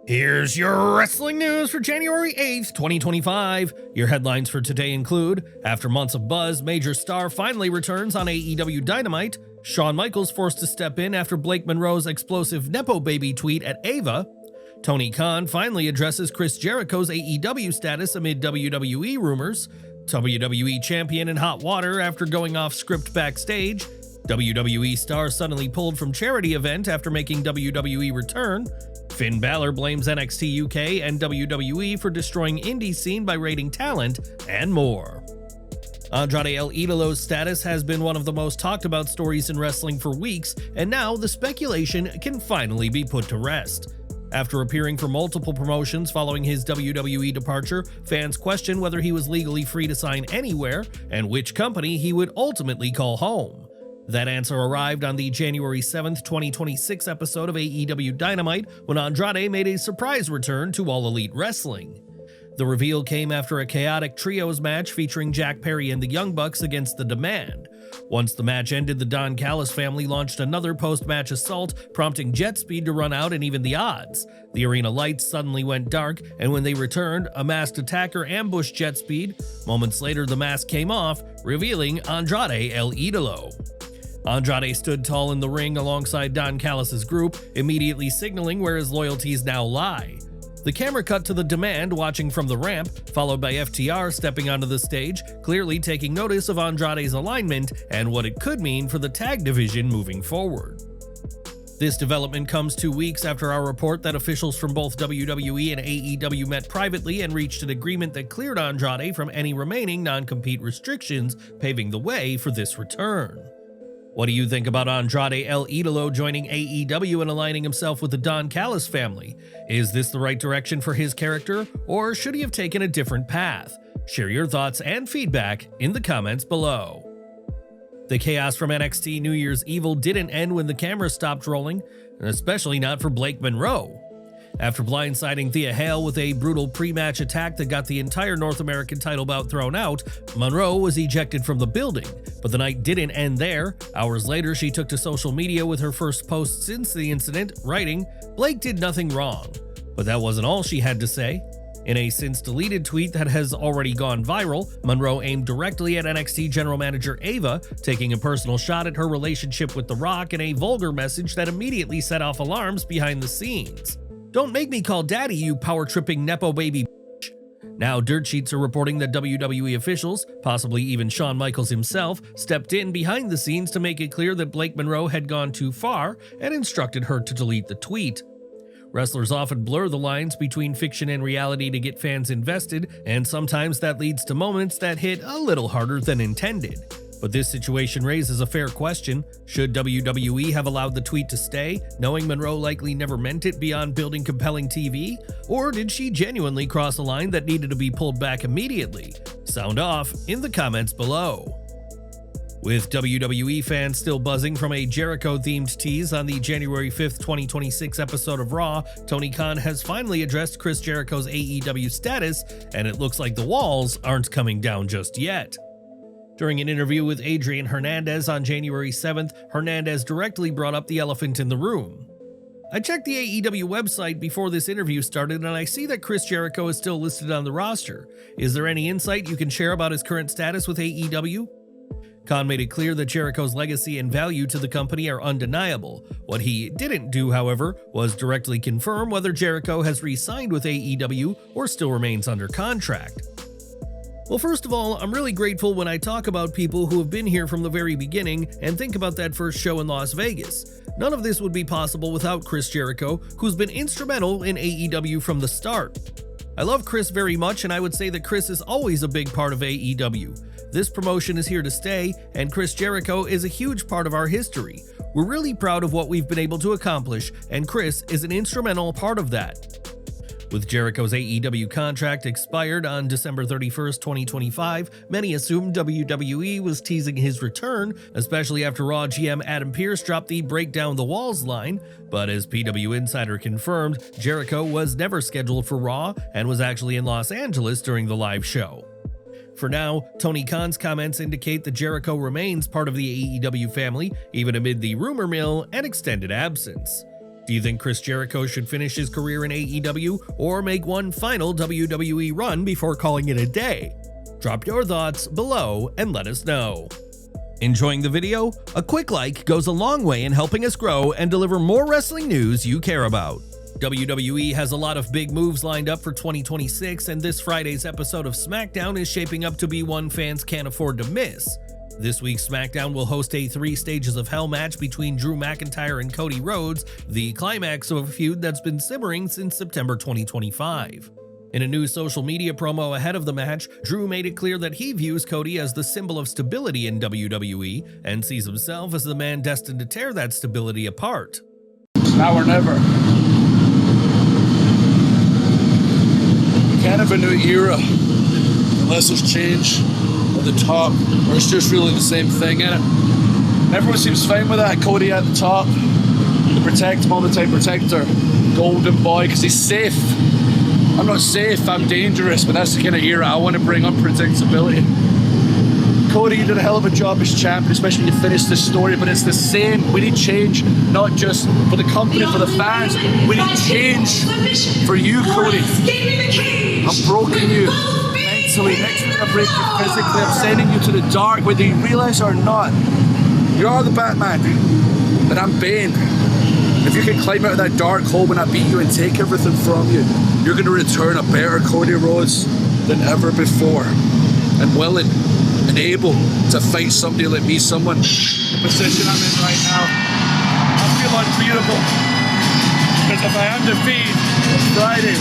Here's your wrestling news for January 8th, 2025. Your headlines for today include, after months of buzz, major star finally returns on AEW Dynamite, Shawn Michaels forced to step in after Blake Monroe's explosive Nepo baby tweet at Ava, Tony Khan finally addresses Chris Jericho's AEW status amid WWE Rumors, WWE Champion in hot water after going off script backstage, WWE star suddenly pulled from charity event after making WWE return, Finn Balor blames NXT UK and WWE for destroying indie scene by raiding talent, and more. Andrade El Ídolo's status has been one of the most talked about stories in wrestling for weeks, and now the speculation can finally be put to rest. After appearing for multiple promotions following his WWE departure, fans questioned whether he was legally free to sign anywhere and which company he would ultimately call home. That answer arrived on the January 7th, 2026 episode of AEW Dynamite when Andrade made a surprise return to All Elite Wrestling. The reveal came after a chaotic trios match featuring Jack Perry and the Young Bucks against The Demand. Once the match ended, the Don Callis family launched another post-match assault, prompting Jet Speed to run out and even the odds. The arena lights suddenly went dark, and when they returned, a masked attacker ambushed Jet Speed. Moments later, the mask came off, revealing Andrade El Ídolo. Andrade stood tall in the ring alongside Don Callis' group, immediately signaling where his loyalties now lie. The camera cut to The Demand watching from the ramp, followed by FTR stepping onto the stage, clearly taking notice of Andrade's alignment and what it could mean for the tag division moving forward. This development comes 2 weeks after our report that officials from both WWE and AEW met privately and reached an agreement that cleared Andrade from any remaining non-compete restrictions, paving the way for this return. What do you think about Andrade El Ídolo joining AEW and aligning himself with the Don Callis family? Is this the right direction for his character, or should he have taken a different path? Share your thoughts and feedback in the comments below. The chaos from NXT New Year's Evil didn't end when the camera stopped rolling, and especially not for Blake Monroe. After blindsiding Thea Hail with a brutal pre-match attack that got the entire North American title bout thrown out, Monroe was ejected from the building. But the night didn't end there. Hours later, she took to social media with her first post since the incident, writing, "Blake did nothing wrong." But that wasn't all she had to say. In a since-deleted tweet that has already gone viral, Monroe aimed directly at NXT General Manager Ava, taking a personal shot at her relationship with The Rock in a vulgar message that immediately set off alarms behind the scenes. "Don't make me call daddy, you power-tripping Nepo baby bitch." Now dirt sheets are reporting that WWE officials, possibly even Shawn Michaels himself, stepped in behind the scenes to make it clear that Blake Monroe had gone too far and instructed her to delete the tweet. Wrestlers often blur the lines between fiction and reality to get fans invested, and sometimes that leads to moments that hit a little harder than intended. But this situation raises a fair question. Should WWE have allowed the tweet to stay, knowing Monroe likely never meant it beyond building compelling TV? Or did she genuinely cross a line that needed to be pulled back immediately? Sound off in the comments below. With WWE fans still buzzing from a Jericho-themed tease on the January 5th, 2026 episode of Raw, Tony Khan has finally addressed Chris Jericho's AEW status, and it looks like the walls aren't coming down just yet. During an interview with Adrian Hernandez on January 7th, Hernandez directly brought up the elephant in the room. "I checked the AEW website before this interview started, and I see that Chris Jericho is still listed on the roster. Is there any insight you can share about his current status with AEW? Khan made it clear that Jericho's legacy and value to the company are undeniable. What he didn't do, however, was directly confirm whether Jericho has re-signed with AEW or still remains under contract. "Well, first of all, I'm really grateful when I talk about people who have been here from the very beginning and think about that first show in Las Vegas. None of this would be possible without Chris Jericho, who's been instrumental in AEW from the start. I love Chris very much, and I would say that Chris is always a big part of AEW. This promotion is here to stay, and Chris Jericho is a huge part of our history. We're really proud of what we've been able to accomplish, and Chris is an instrumental part of that." With Jericho's AEW contract expired on December 31st, 2025, many assumed WWE was teasing his return, especially after Raw GM Adam Pearce dropped the "Break Down the Walls" line, but as PW Insider confirmed, Jericho was never scheduled for Raw and was actually in Los Angeles during the live show. For now, Tony Khan's comments indicate that Jericho remains part of the AEW family, even amid the rumor mill and extended absence. Do you think Chris Jericho should finish his career in AEW or make one final WWE run before calling it a day? Drop your thoughts below and let us know. Enjoying the video? A quick like goes a long way in helping us grow and deliver more wrestling news you care about. WWE has a lot of big moves lined up for 2026, and this Friday's episode of Smackdown is shaping up to be one fans can't afford to miss. This week's Smackdown will host a 3 Stages of Hell match between Drew McIntyre and Cody Rhodes, the climax of a feud that's been simmering since September 2025. In a new social media promo ahead of the match, Drew made it clear that he views Cody as the symbol of stability in WWE and sees himself as the man destined to tear that stability apart. Now or never. Kind of a new era, unless there's change at the top, or it's just really the same thing, innit? Everyone seems fine with that. Cody at the top, they protect him all the time, protect our golden boy, because he's safe. I'm not safe, I'm dangerous, but that's the kind of era I want to bring, unpredictability. Cody, you did a hell of a job as champion, especially when you finish this story, but it's the same. We need change, not just for the company, for the fans. We need change for you, Cody. I've broken you mentally. Next week I break you physically. I'm sending you to the dark, whether you realize it or not. You are the Batman, but I'm Bane. If you can climb out of that dark hole when I beat you and take everything from you, you're going to return a better Cody Rhodes than ever before. And willing and able to fight somebody like me, someone in the position I'm in right now. I feel unbeatable. Because if I am defeated on Friday,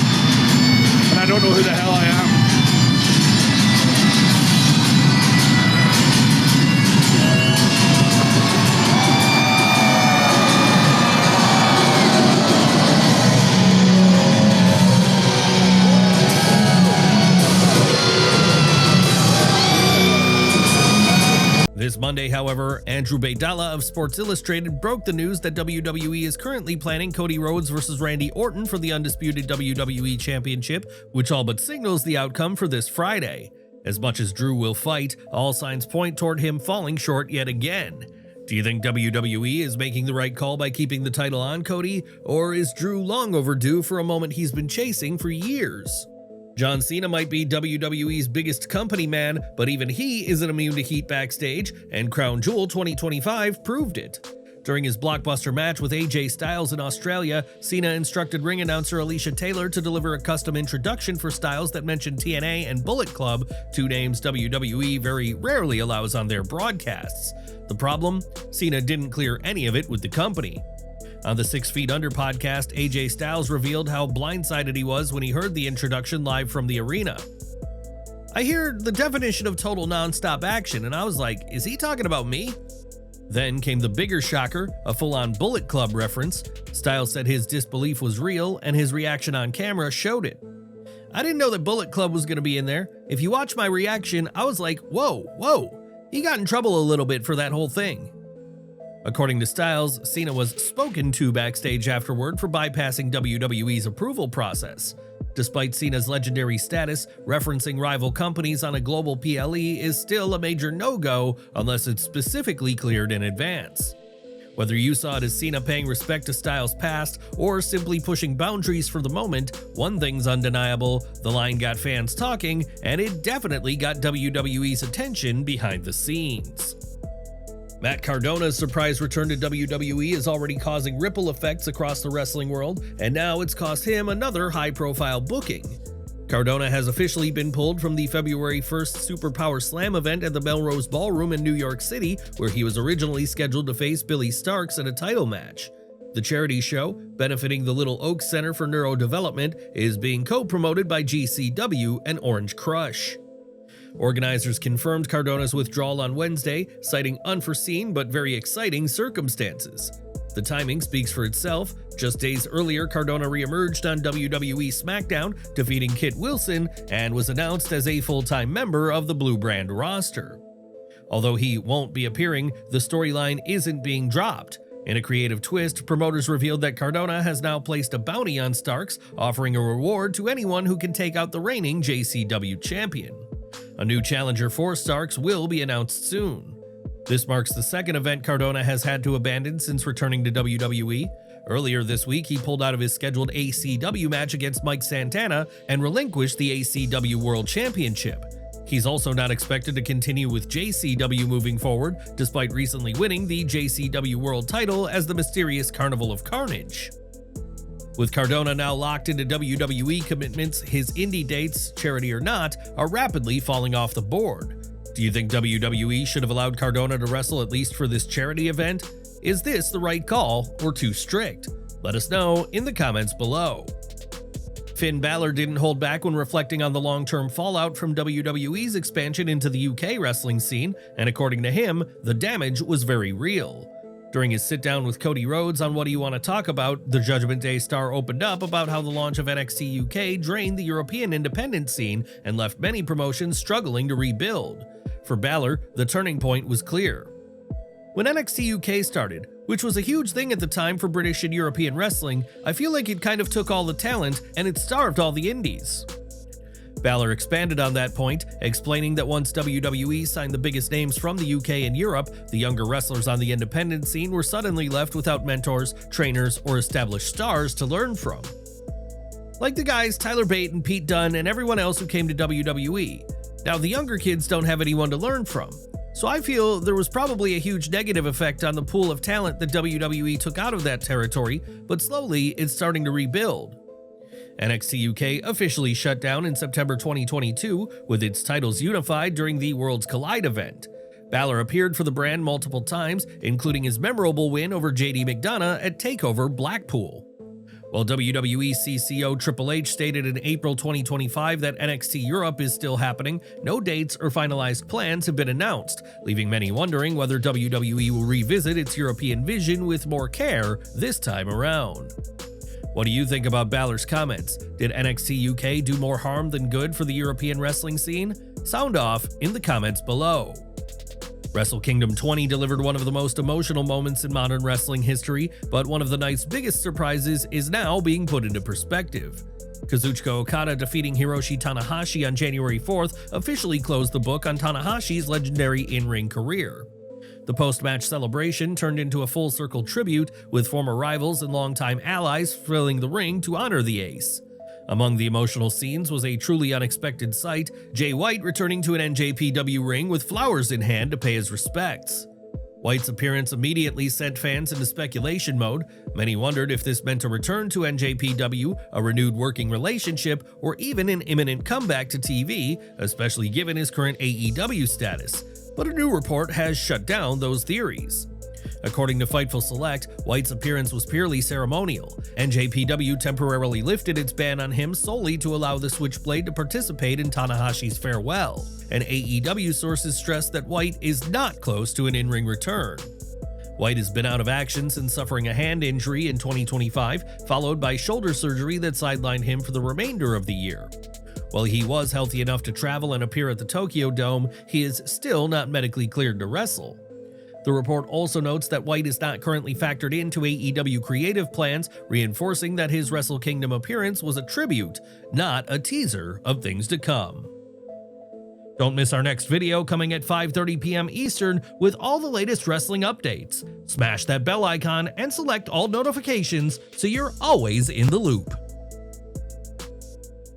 and I don't know who the hell I am. This Monday, however, Andrew Baydala of Sports Illustrated broke the news that WWE is currently planning Cody Rhodes versus Randy Orton for the undisputed WWE Championship, which all but signals the outcome for this Friday. As much as Drew will fight, all signs point toward him falling short yet again. Do you think WWE is making the right call by keeping the title on Cody, or is Drew long overdue for a moment he's been chasing for years? John Cena might be WWE's biggest company man, but even he isn't immune to heat backstage, and Crown Jewel 2025 proved it. During his blockbuster match with AJ Styles in Australia, Cena instructed ring announcer Alicia Taylor to deliver a custom introduction for Styles that mentioned TNA and Bullet Club, 2 names WWE very rarely allows on their broadcasts. The problem? Cena didn't clear any of it with the company. On the 6 Feet Under podcast, AJ Styles revealed how blindsided he was when he heard the introduction live from the arena. I hear the definition of total non-stop action, and I was like, is he talking about me? Then came the bigger shocker, a full-on Bullet Club reference. Styles said his disbelief was real, and his reaction on camera showed it. I didn't know that Bullet Club was going to be in there. If you watch my reaction, I was like, whoa, he got in trouble a little bit for that whole thing. According to Styles, Cena was spoken to backstage afterward for bypassing WWE's approval process. Despite Cena's legendary status, referencing rival companies on a global PLE is still a major no-go unless it's specifically cleared in advance. Whether you saw it as Cena paying respect to Styles' past or simply pushing boundaries for the moment, one thing's undeniable: the line got fans talking, and it definitely got WWE's attention behind the scenes. Matt Cardona's surprise return to WWE is already causing ripple effects across the wrestling world, and now it's cost him another high-profile booking. Cardona has officially been pulled from the February 1st Superpower Slam event at the Melrose Ballroom in New York City, where he was originally scheduled to face Billy Starks in a title match. The charity show, benefiting the Little Oaks Center for Neurodevelopment, is being co-promoted by GCW and Orange Crush. Organizers confirmed Cardona's withdrawal on Wednesday, citing unforeseen but very exciting circumstances. The timing speaks for itself. Just days earlier, Cardona re-emerged on WWE Smackdown, defeating Kit Wilson, and was announced as a full-time member of the Blue Brand roster. Although he won't be appearing, the storyline isn't being dropped. In a creative twist, promoters revealed that Cardona has now placed a bounty on Starks, offering a reward to anyone who can take out the reigning JCW champion. A new challenger for Starks will be announced soon. This marks the second event Cardona has had to abandon since returning to WWE. Earlier this week, he pulled out of his scheduled ACW match against Mike Santana and relinquished the ACW World Championship. He's also not expected to continue with JCW moving forward, despite recently winning the JCW World title as the mysterious Carnival of Carnage. With Cardona now locked into WWE commitments, his indie dates, charity or not, are rapidly falling off the board. Do you think WWE should have allowed Cardona to wrestle at least for this charity event? Is this the right call or too strict? Let us know in the comments below. Finn Balor didn't hold back when reflecting on the long-term fallout from WWE's expansion into the UK wrestling scene, and according to him, the damage was very real. During his sit-down with Cody Rhodes on What Do You Want to Talk About, the Judgment Day star opened up about how the launch of NXT UK drained the European independent scene and left many promotions struggling to rebuild. For Balor, the turning point was clear. When NXT UK started, which was a huge thing at the time for British and European wrestling, I feel like it kind of took all the talent and it starved all the indies. Balor expanded on that point, explaining that once WWE signed the biggest names from the UK and Europe, the younger wrestlers on the independent scene were suddenly left without mentors, trainers, or established stars to learn from. Like the guys Tyler Bate and Pete Dunne and everyone else who came to WWE. Now the younger kids don't have anyone to learn from. So I feel there was probably a huge negative effect on the pool of talent that WWE took out of that territory, but slowly it's starting to rebuild. NXT UK officially shut down in September 2022, with its titles unified during the Worlds Collide event. Balor appeared for the brand multiple times, including his memorable win over JD McDonough at TakeOver Blackpool. While WWE CCO Triple H stated in April 2025 that NXT Europe is still happening, no dates or finalized plans have been announced, leaving many wondering whether WWE will revisit its European vision with more care this time around. What do you think about Balor's comments? Did NXT UK do more harm than good for the European wrestling scene? Sound off in the comments below. Wrestle Kingdom 20 delivered one of the most emotional moments in modern wrestling history, but one of the night's biggest surprises is now being put into perspective. Kazuchika Okada defeating Hiroshi Tanahashi on January 4th officially closed the book on Tanahashi's legendary in-ring career. The post-match celebration turned into a full-circle tribute, with former rivals and longtime allies filling the ring to honor the ace. Among the emotional scenes was a truly unexpected sight, Jay White returning to an NJPW ring with flowers in hand to pay his respects. White's appearance immediately sent fans into speculation mode. Many wondered if this meant a return to NJPW, a renewed working relationship, or even an imminent comeback to TV, especially given his current AEW status. But a new report has shut down those theories. According to Fightful Select, White's appearance was purely ceremonial. NJPW temporarily lifted its ban on him solely to allow the Switchblade to participate in Tanahashi's farewell, and AEW sources stressed that White is not close to an in-ring return. White has been out of action since suffering a hand injury in 2025, followed by shoulder surgery that sidelined him for the remainder of the year. While he was healthy enough to travel and appear at the Tokyo Dome, he is still not medically cleared to wrestle. The report also notes that White is not currently factored into AEW creative plans, reinforcing that his Wrestle Kingdom appearance was a tribute, not a teaser of things to come. Don't miss our next video coming at 5:30 p.m. Eastern with all the latest wrestling updates. Smash that bell icon and select all notifications so you're always in the loop.